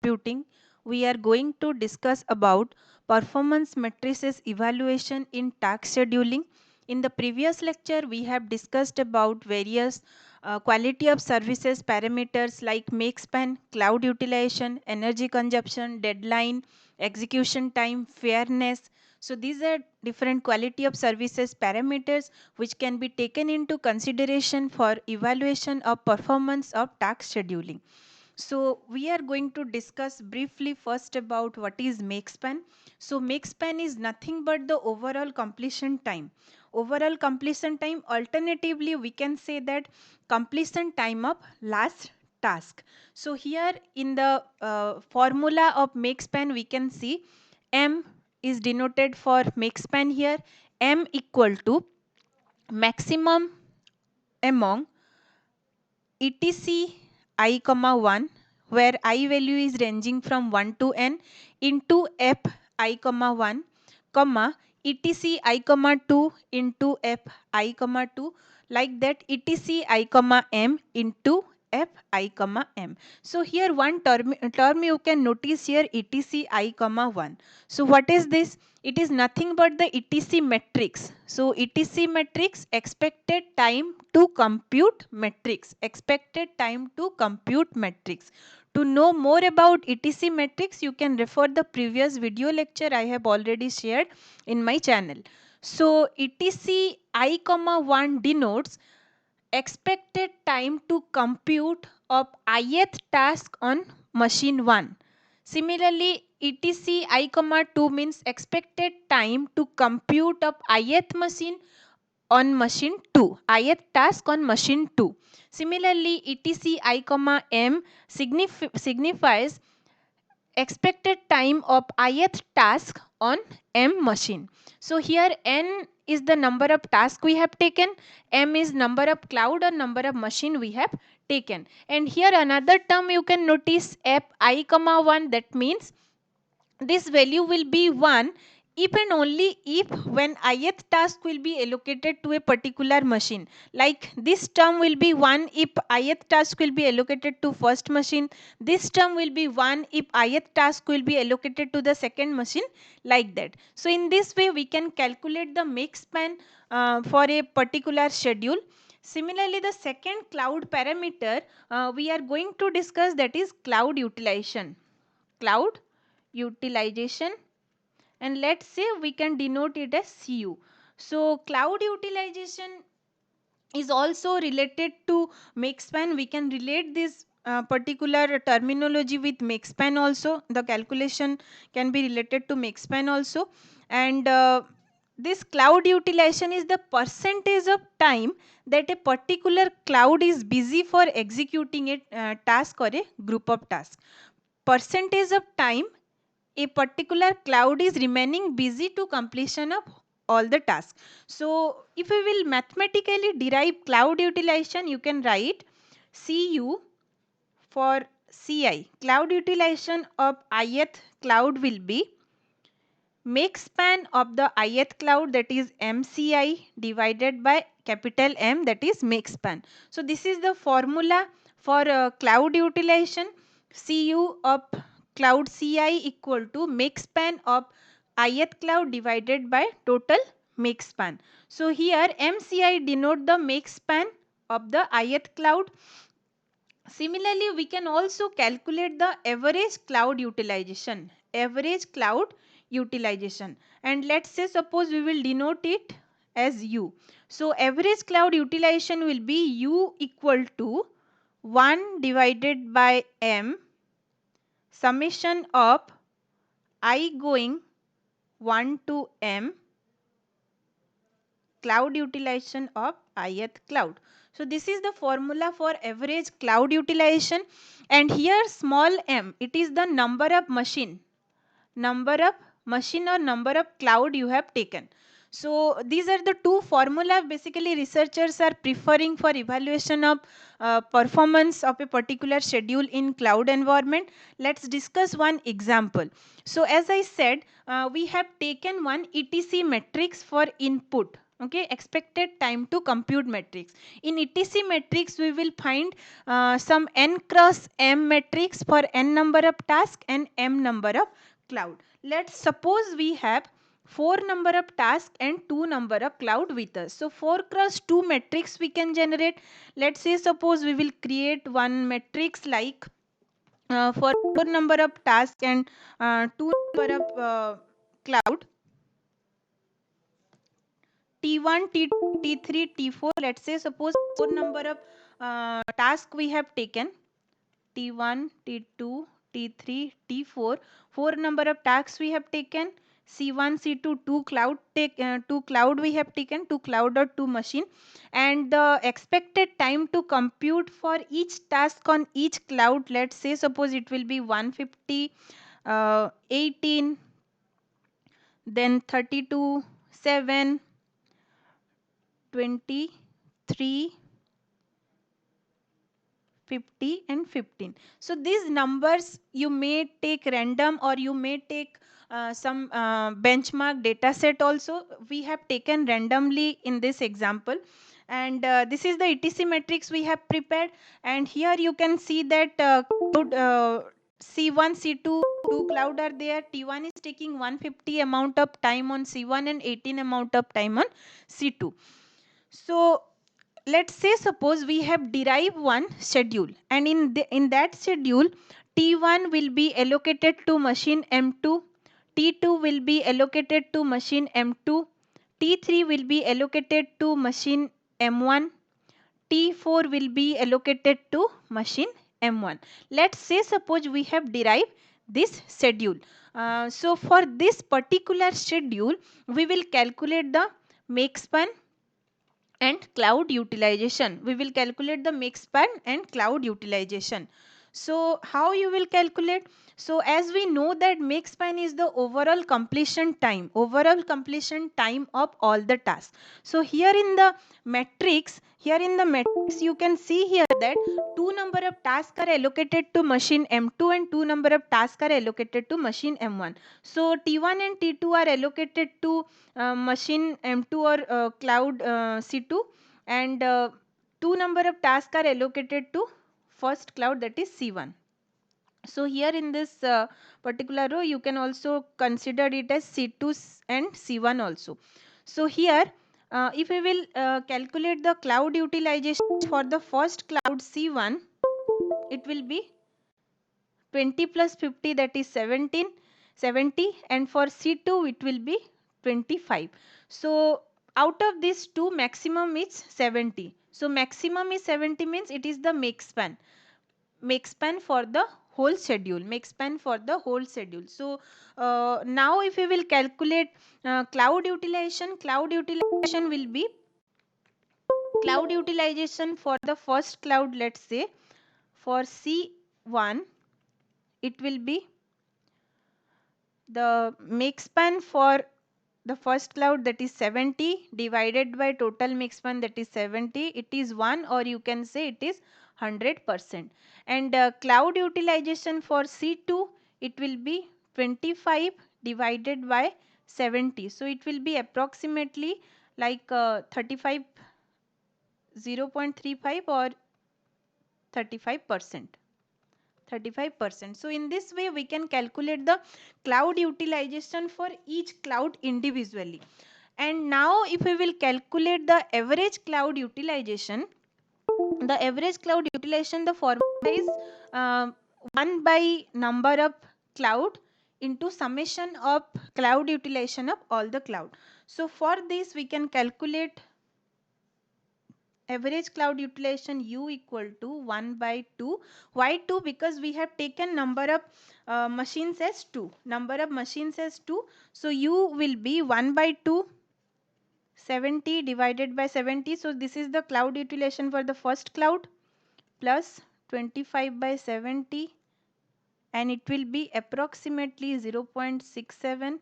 computing, we are going to discuss about performance matrices evaluation in task scheduling. In the previous lecture, we have discussed about various quality of services parameters like make span, cloud utilization, energy consumption, deadline, execution time, fairness. So these are different quality of services parameters which can be taken into consideration for evaluation of performance of task scheduling. So we are going to discuss briefly first about what is make span. So make span is nothing but the overall completion time. Overall completion time, alternatively we can say that completion time of last task. So here in the formula of make span we can see M is denoted for make span here. M equal to maximum among etc I comma 1, where I value is ranging from 1 to n, into f I comma 1 comma etc I comma 2 into f I comma 2, like that etc I comma m into f I comma m. So here one term you can notice here, etc I comma 1. So what is this? It is nothing but the etc matrix. So etc matrix, expected time to compute matrix, expected time to compute matrix. To know more about etc matrix, you can refer the previous video lecture I have already shared in my channel. So etc I comma 1 denotes expected time to compute of ith task on machine 1. Similarly, etc I comma 2 means expected time to compute of ith machine on machine 2, ith task on machine 2. Similarly, etc I comma m signifies expected time of ith task on m machine. So here n is the number of tasks we have taken, m is number of cloud or number of machine we have taken. And here another term you can notice, f I comma 1, that means this value will be 1 if and only if when ith task will be allocated to a particular machine. Like this term will be 1 if ith task will be allocated to first machine. This term will be 1 if ith task will be allocated to the second machine, like that. So in this way we can calculate the make span for a particular schedule. Similarly, the second cloud parameter we are going to discuss, that is cloud utilization. Cloud utilization, and let's say we can denote it as CU. So cloud utilization is also related to make span. We can relate this particular terminology with make span also. The calculation can be related to make span also. And this cloud utilization is the percentage of time that a particular cloud is busy for executing a task or a group of tasks. Percentage of time a particular cloud is remaining busy to completion of all the tasks. So if we will mathematically derive cloud utilization, you can write CU for CI. Cloud utilization of ith cloud will be make span of the ith cloud, that is MCI, divided by capital M, that is make span. So this is the formula for cloud utilization. CU of cloud CI equal to make span of ith cloud divided by total make span. So here MCI denote the make span of the ith cloud. Similarly, we can also calculate the average cloud utilization. Average cloud utilization. And let's say suppose we will denote it as U. So average cloud utilization will be U equal to 1 divided by M summation of I going 1 to M cloud utilization of ith cloud. So this is the formula for average cloud utilization, and here small m, it is the number of machine or number of cloud you have taken. So these are the two formula basically researchers are preferring for evaluation of performance of a particular schedule in cloud environment. Let's discuss one example. So as I said, we have taken one etc matrix for input. Okay, expected time to compute matrix. In etc matrix we will find some n cross m matrix for n number of tasks and m number of cloud. Let's suppose we have 4 number of tasks and 2 number of cloud with us. So 4 cross 2 matrix we can generate. Let's say suppose we will create one matrix like for 4 number of tasks and 2 number of cloud, T1, T2, T3, T4. Let's say suppose 4 number of task we have taken, T1, T2, T3, T4. 4 number of tasks we have taken, C1, C2, 2 cloud, 2 cloud we have taken, 2 cloud or 2 machine, and the expected time to compute for each task on each cloud, let's say suppose it will be 150, 18, then 32, 7, 23, 50 and 15. So these numbers you may take random or you may take some benchmark data set also. We have taken randomly in this example, and this is the etc matrix we have prepared, and here you can see that cloud, C1, C2, 2 cloud are there. T1 is taking 150 amount of time on C1 and 18 amount of time on C2. So let's say suppose we have derived one schedule, and in that schedule T1 will be allocated to machine M2, T2 will be allocated to machine M2, T3 will be allocated to machine M1, T4 will be allocated to machine M1. Let's say suppose we have derived this schedule. So for this particular schedule we will calculate the make span and cloud utilization. We will calculate the make span and cloud utilization. So how you will calculate? So as we know that make span is the overall completion time of all the tasks. So here in the matrix you can see here that 2 number of tasks are allocated to machine M2 and 2 number of tasks are allocated to machine M1. So T1 and T2 are allocated to machine M2 or cloud C2, and 2 number of tasks are allocated to first cloud, that is C1. So here in this particular row you can also consider it as C2 and C1 also. So here if we will calculate the cloud utilization for the first cloud C1, it will be 20 plus 50, that is 70, and for C2 it will be 25. So out of these two maximum is 70. So maximum is 70 means it is the make span for the whole schedule, So now if we will calculate cloud utilization will be cloud utilization for the first cloud. Let's say for C1 it will be the make span for the first cloud, that is 70, divided by total make span, that is 70. It is 1, or you can say it is 100%. And cloud utilization for C2, it will be 25 divided by 70. So it will be approximately like 0.35 or 35%. 35%. So in this way we can calculate the cloud utilization for each cloud individually. And now if we will calculate the average cloud utilization, the formula is 1 by number of cloud into summation of cloud utilization of all the cloud. So for this we can calculate average cloud utilization U equal to 1 by 2. Why 2? Because we have taken number of machines as 2. So U will be 1 by 2, 70 divided by 70. So this is the cloud utilization for the first cloud, plus 25 by 70, and it will be approximately 0.67,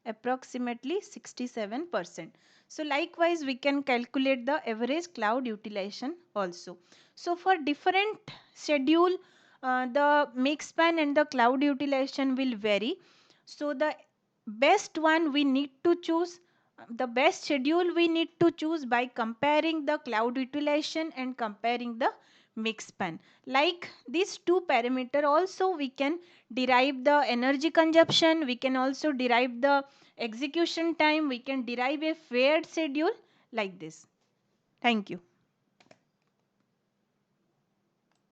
approximately 67%. So likewise we can calculate the average cloud utilization also. So for different schedule the make span and the cloud utilization will vary. So the best one we need to choose the best schedule we need to choose by comparing the cloud utilization and comparing the mix span. Like these two parameter also we can derive the energy consumption, we can also derive the execution time, we can derive a fair schedule like this. Thank you.